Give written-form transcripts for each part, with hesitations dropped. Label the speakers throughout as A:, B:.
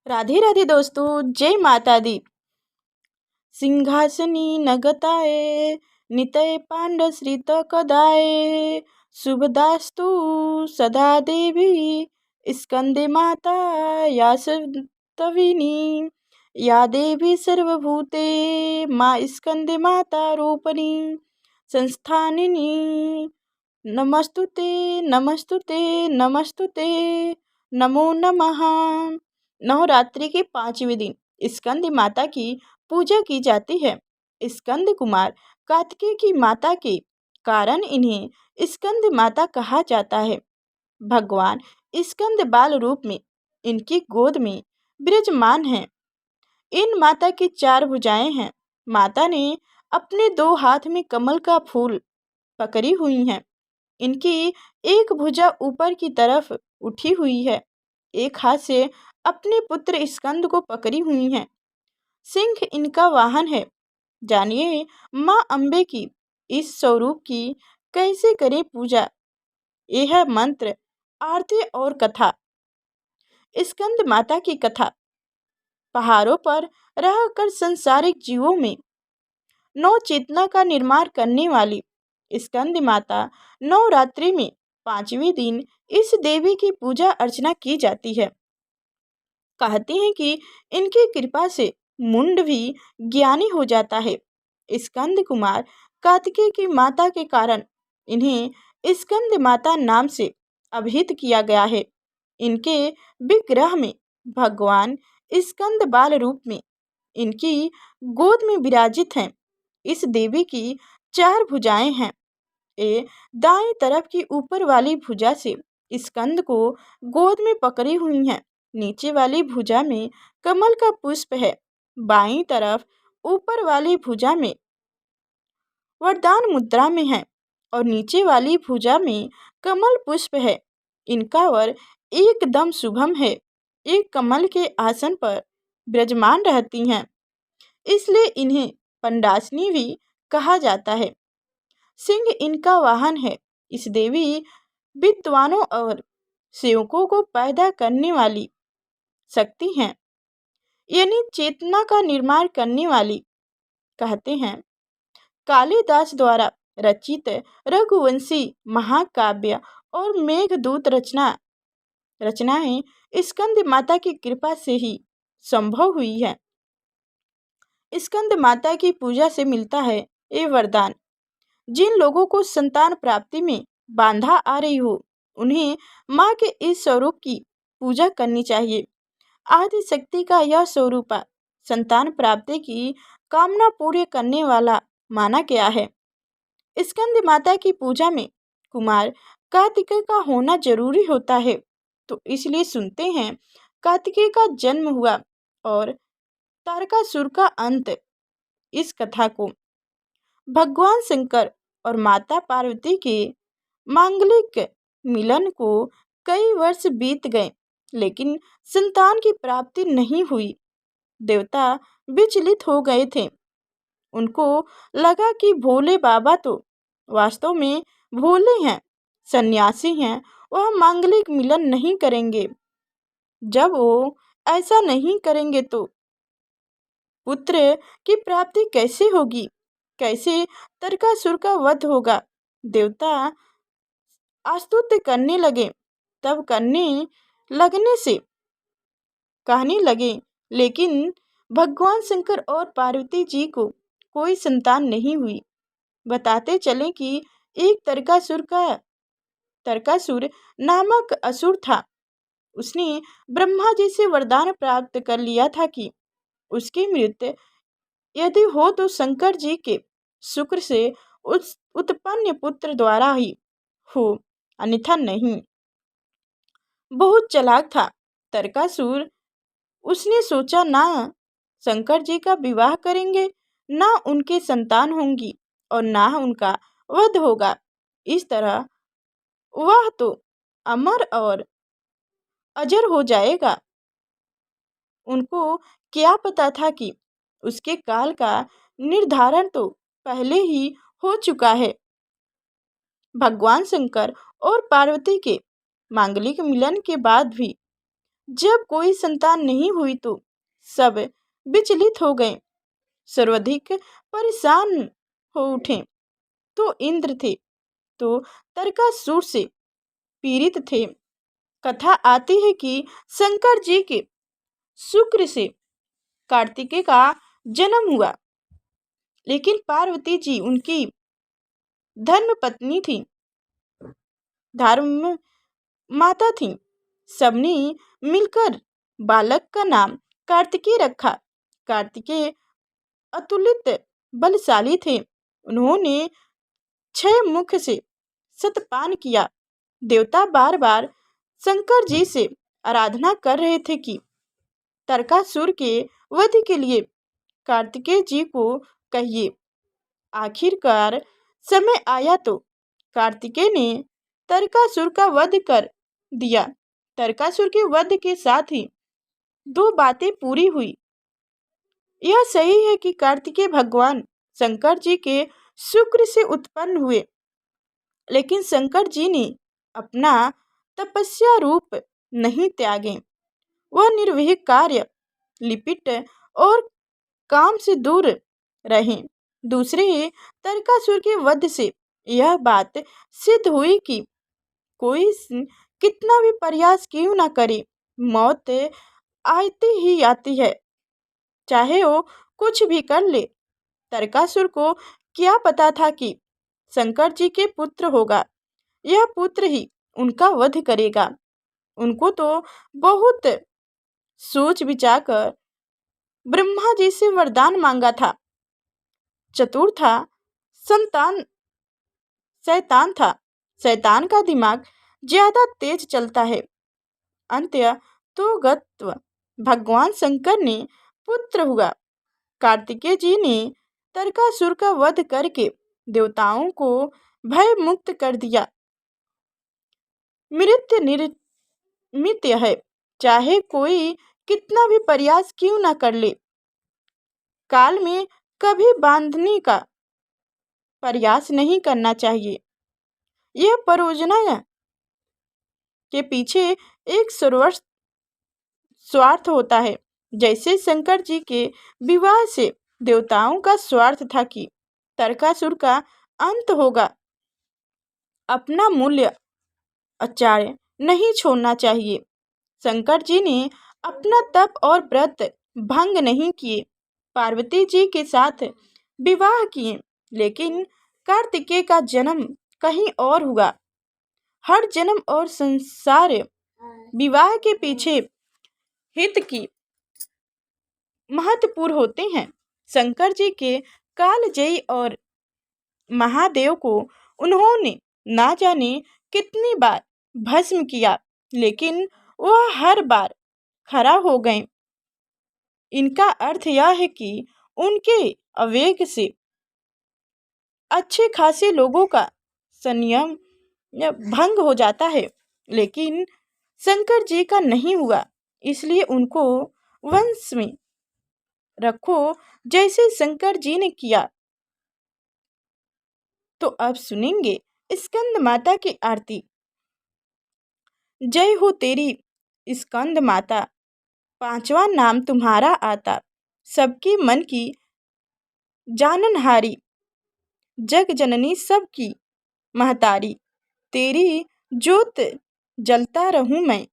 A: राधे राधे दोस्तों, जय माता दी। सिंहासनी नगताए नितय पांडश्रित कदाए शुभदास्तु सदा देवी स्कंदे माता या सविनी या देवी सर्वभूते माँ स्कंदे माता रूपणी संस्थानिनी नमस्तुते नमस्तुते नमस्तुते नमो नमः। नवरात्रि के 5वें दिन स्कंद माता की पूजा की जाती है। स्कंद कुमार कार्तिकेय की माता के कारण इन्हें स्कंद माता कहा जाता है। भगवान स्कंद बाल रूप में इनकी गोद में विराजमान हैं। इन माता की 4 भुजाएं हैं। माता ने अपने 2 हाथ में कमल का फूल पकड़ी हुई हैं। इनकी एक भुजा ऊपर की तरफ उठी हुई है। एक हाथ से अपने पुत्र स्कंद को पकड़ी हुई हैं। सिंह इनका वाहन है। जानिए माँ अम्बे की इस स्वरूप की कैसे करें पूजा। यह मंत्र, आरती और कथा। स्कंद माता की कथा। पहाड़ों पर रहकर संसारिक जीवों में नव चेतना का निर्माण करने वाली स्कंद माता नवरात्रि में 5वें दिन इस देवी की पूजा अर्चना की जाती है। कहते हैं कि इनकी कृपा से मुंड भी ज्ञानी हो जाता है। स्कंद कुमार कार्तिकेय की माता के कारण इन्हें स्कंद माता नाम से अभिहित किया गया है। इनके विग्रह में भगवान स्कंद बाल रूप में इनकी गोद में विराजित हैं। इस देवी की 4 भुजाएं हैं। ये दाएं तरफ की ऊपर वाली भुजा से स्कंद को गोद में पकड़ी हुई हैं। नीचे वाली भुजा में कमल का पुष्प है। बाईं तरफ ऊपर वाली भुजा में वरदान मुद्रा में है और नीचे वाली भुजा में कमल पुष्प है। इनका वर एकदम शुभम है। एक कमल के आसन पर विराजमान रहती हैं, इसलिए इन्हें पंडासनी भी कहा जाता है। सिंह इनका वाहन है। इस देवी विद्वानों और सेवकों को पैदा करने वाली शक्ति हैं, यानी चेतना का निर्माण करने वाली। कहते हैं कालिदास द्वारा रचित रघुवंशी महाकाव्य और मेघदूत रचनाएं स्कंद माता की कृपा से ही संभव हुई है। स्कंद माता की पूजा से मिलता है ये वरदान। जिन लोगों को संतान प्राप्ति में बाधा आ रही हो, उन्हें माँ के इस स्वरूप की पूजा करनी चाहिए। आदि शक्ति का यह स्वरूप संतान प्राप्ति की कामना पूरी करने वाला माना गया है। स्कंद माता की पूजा में कुमार कार्तिकेय का होना जरूरी होता है, तो इसलिए सुनते हैं कार्तिकेय का जन्म हुआ और तारकासुर का अंत। इस कथा को भगवान शंकर और माता पार्वती के मांगलिक मिलन को कई वर्ष बीत गए, लेकिन संतान की प्राप्ति नहीं हुई। देवता विचलित हो गए थे। उनको लगा कि भोले बाबा तो वास्तव में भोले हैं, सन्यासी हैं, वह मांगलिक मिलन नहीं करेंगे। जब वो ऐसा नहीं करेंगे तो पुत्र की प्राप्ति कैसे होगी, कैसे तारकासुर का वध होगा। देवता स्तुति करने लगे। तब कहने लगे, लेकिन भगवान शंकर और पार्वती जी को कोई संतान नहीं हुई। बताते चले कि एक तारकासुर नामक असुर था। उसने ब्रह्मा जी से वरदान प्राप्त कर लिया था कि उसकी मृत्यु यदि हो तो शंकर जी के शुक्र से उत्पन्न पुत्र द्वारा ही हो, अन्यथा नहीं। बहुत चालाक था तारकासुर। उसने सोचा ना शंकर जी का विवाह करेंगे, ना उनके संतान होंगी और ना उनका वध होगा। इस तरह वह तो अमर और अजर हो जाएगा। उनको क्या पता था कि उसके काल का निर्धारण तो पहले ही हो चुका है। भगवान शंकर और पार्वती के मांगलिक मिलन के बाद भी जब कोई संतान नहीं हुई तो सब विचलित हो गए, सर्वाधिक परेशान हो उठे। तो इंद्र थे, तो तारकासुर से पीड़ित थे। कथा आती है कि शंकर जी के शुक्र से कार्तिकेय का जन्म हुआ, लेकिन पार्वती जी उनकी धर्म पत्नी थी, धर्म माता थी। सबने मिलकर बालक का नाम कार्तिकेय रखा। कार्तिकेय अतुलित बलशाली थे। उन्होंने 6 मुख से सतपान किया। देवता बार बार शंकर जी से आराधना कर रहे थे कि तारकासुर के वध के लिए कार्तिकेय जी को कहिए। आखिरकार समय आया तो कार्तिकेय ने तारकासुर का वध कर दिया। तारकासुर के वध के साथ ही 2 बातें पूरी हुई। यह सही है कि कार्तिकेय भगवान शंकर जी के शुक्र से उत्पन्न हुए, लेकिन शंकर जी ने अपना तपस्या रूप नहीं त्यागे। वह निर्भीक कार्य लिपिट और काम से दूर रहे। दूसरे, तारकासुर के वध से यह बात सिद्ध हुई कि कोई कितना भी प्रयास क्यों ना करे, मौत आती ही आती है, चाहे वो कुछ भी कर ले। तारकासुर को क्या पता था कि शंकर जी के पुत्र होगा, यह पुत्र ही उनका वध करेगा। उनको तो बहुत सोच विचार कर ब्रह्मा जी से वरदान मांगा था। चतुर था, संतान शैतान था। शैतान का दिमाग ज्यादा तेज चलता है। अंत्य तो गत्व भगवान शंकर ने पुत्र हुआ। कार्तिकेय जी ने तारकासुर का वध करके देवताओं को भय मुक्त कर दिया। मृत्यु निर्मित है, चाहे कोई कितना भी प्रयास क्यों ना कर ले। काल में कभी बांधने का प्रयास नहीं करना चाहिए। यह परियोजना के पीछे एक स्वार्थ होता है। जैसे शंकर जी के विवाह से देवताओं का स्वार्थ था कि तारकासुर का अंत होगा। अपना मूल्य आचार्य नहीं छोड़ना चाहिए। शंकर जी ने अपना तप और व्रत भंग नहीं किए। पार्वती जी के साथ विवाह किए, लेकिन कार्तिकेय का जन्म कहीं और हुआ। हर जन्म और संसार विवाह के पीछे हित की महत्वपूर्ण होते हैं। शंकर जी के कालजयी और महादेव को उन्होंने ना जाने कितनी बार भस्म किया, लेकिन वह हर बार खड़ा हो गए। इनका अर्थ यह है कि उनके आवेग से अच्छे खासे लोगों का संयम भंग हो जाता है, लेकिन शंकर जी का नहीं हुआ। इसलिए उनको वंश में रखो जैसे शंकर जी ने किया। तो अब सुनेंगे स्कंद माता की आरती। जय हो तेरी स्कंद माता, 5वां नाम तुम्हारा आता। सबके मन की जाननहारी, जग जननी सबकी महतारी। तेरी ज्योत जलता रहूं मैं,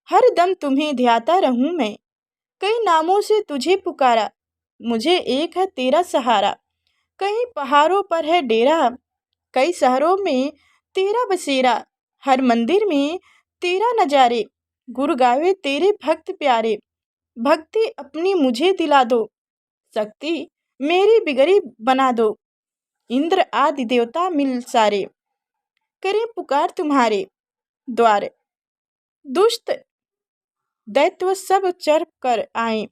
A: हर दम तुम्हें ध्याता रहूं मैं। कई नामों से तुझे पुकारा, मुझे एक है तेरा सहारा। कहीं पहाड़ों पर है डेरा, कई शहरों में तेरा बसेरा। हर मंदिर में तेरा नजारे, गुरु गावे तेरे भक्त प्यारे। भक्ति अपनी मुझे दिला दो, शक्ति मेरी बिगड़ी बना दो। इंद्र आदि देवता मिल सारे, करें पुकार तुम्हारे द्वार। दुष्ट दैत्य सब चर कर आए,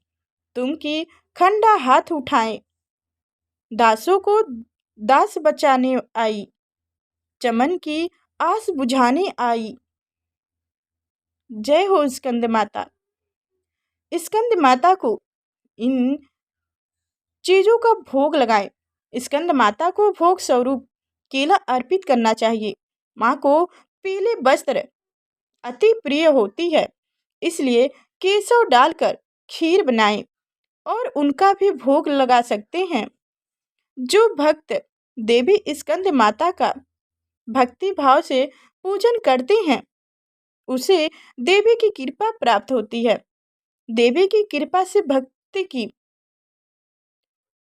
A: तुम की खंडा हाथ उठाए। दासों को दास बचाने आई, चमन की आस बुझाने आई। जय हो स्कंद माता। स्कंद माता को इन चीजों का भोग लगाएं। स्कंद माता को भोग स्वरूप केला अर्पित करना चाहिए। माँ को पीले वस्त्र अति प्रिय होती है, इसलिए केसव डालकर खीर बनाएं और उनका भी भोग लगा सकते हैं। जो भक्त देवी स्कंद माता का भक्ति भाव से पूजन करते हैं उसे देवी की कृपा प्राप्त होती है। देवी की कृपा से भक्ति की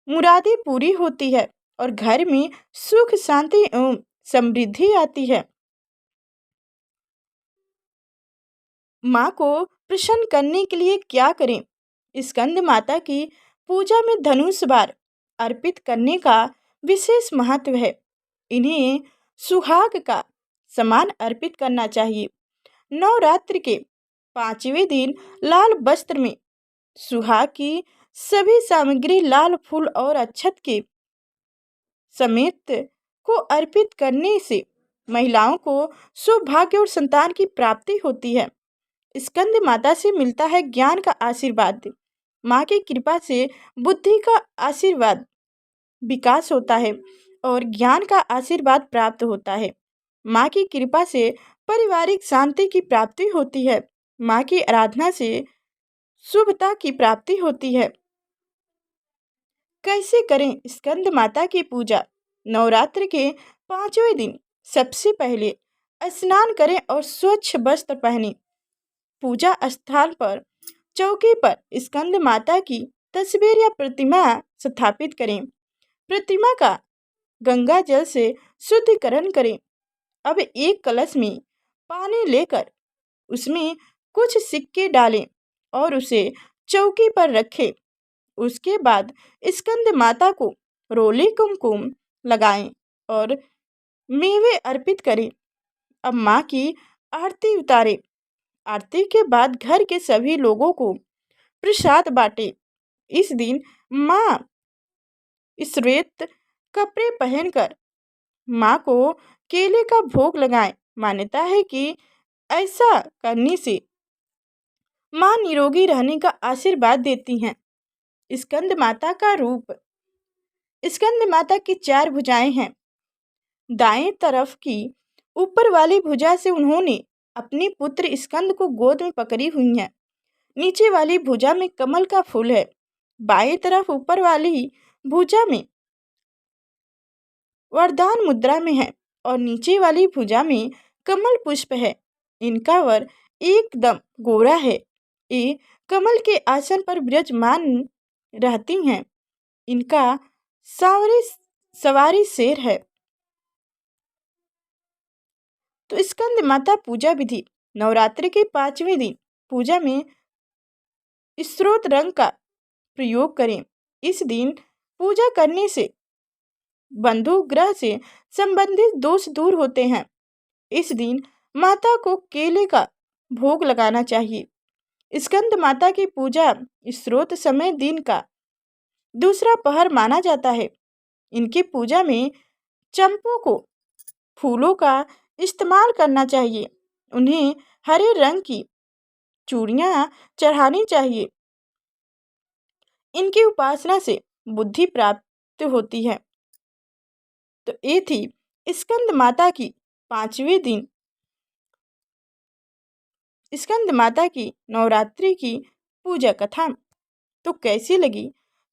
A: मुरादें पूरी होती है और घर में सुख शांति एवं समृद्धि आती है। माँ को प्रसन्न करने के लिए क्या करें? स्कंद माता की पूजा में धनुष बाण अर्पित करने का विशेष महत्व है। इन्हें सुहाग का समान अर्पित करना चाहिए। नवरात्र के 5वें दिन लाल वस्त्र में सुहाग की सभी सामग्री लाल फूल और अक्षत के समेत को अर्पित करने से महिलाओं को सौभाग्य और संतान की प्राप्ति होती है। स्कंद माता से मिलता है ज्ञान का आशीर्वाद। माँ की कृपा से बुद्धि का आशीर्वाद विकास होता है और ज्ञान का आशीर्वाद प्राप्त होता है। माँ की कृपा से पारिवारिक शांति की प्राप्ति होती है। माँ की आराधना से शुभता की प्राप्ति होती है। कैसे करें स्कंद माता की पूजा? नवरात्र के 5वें दिन सबसे पहले स्नान करें और स्वच्छ वस्त्र पहनें। पूजा स्थान पर चौकी पर स्कंद माता की तस्वीर या प्रतिमा स्थापित करें। प्रतिमा का गंगा जल से शुद्धिकरण करें। अब एक कलश में पानी लेकर उसमें कुछ सिक्के डालें और उसे चौकी पर रखें। उसके बाद स्कंद माता को रोली कुमकुम लगाएं और मेवे अर्पित करें। अब माँ की आरती उतारें। आरती के बाद घर के सभी लोगों को प्रसाद बांटें। इस दिन माँ श्वेत कपड़े पहनकर माँ को केले का भोग लगाएं। मान्यता है कि ऐसा करने से माँ निरोगी रहने का आशीर्वाद देती हैं। स्कंद माता का रूप। स्कंद माता की 4 भुजाएं हैं। दाएं तरफ की ऊपर वाली भुजा से उन्होंने अपने पुत्र स्कंद को गोद में पकड़ी हुई है। नीचे वाली भुजा में कमल का फूल है। बाएं तरफ ऊपर वाली भुजा में वरदान मुद्रा में है और नीचे वाली भुजा में कमल पुष्प है। इनका वर एकदम गोरा है। ये कमल के आसन पर विराजमान रहती हैं। इनका सवारी शेर है। तो स्कंद माता पूजा विधि। नवरात्रि के 5वें दिन पूजा में स्रोत रंग का प्रयोग करें। इस दिन पूजा करने से बंधु ग्रह से संबंधित दोष दूर होते हैं। इस दिन माता को केले का भोग लगाना चाहिए। स्कंद माता की पूजा स्रोत समय दिन का दूसरा पहर माना जाता है। इनकी पूजा में चंपू को फूलों का इस्तेमाल करना चाहिए। उन्हें हरे रंग की चूड़ियाँ चढ़ानी चाहिए। इनकी उपासना से बुद्धि प्राप्त होती है। तो ये थी स्कंद माता की 5वें दिन स्कंद माता की नवरात्रि की पूजा कथा। तो कैसी लगी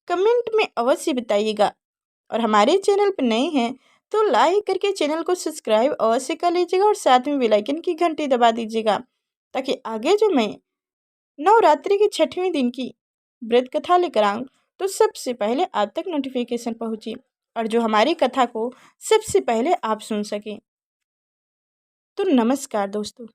A: कमेंट में अवश्य बताइएगा और हमारे चैनल पर नए हैं तो लाइक करके चैनल को सब्सक्राइब अवश्य कर लीजिएगा और साथ में बेल आइकन की घंटी दबा दीजिएगा ताकि आगे जो मैं नवरात्रि के 6वें दिन की व्रत कथा लेकर आऊँ तो सबसे पहले आप तक नोटिफिकेशन पहुँचे और जो हमारी कथा को सबसे पहले आप सुन सकें। तो नमस्कार दोस्तों।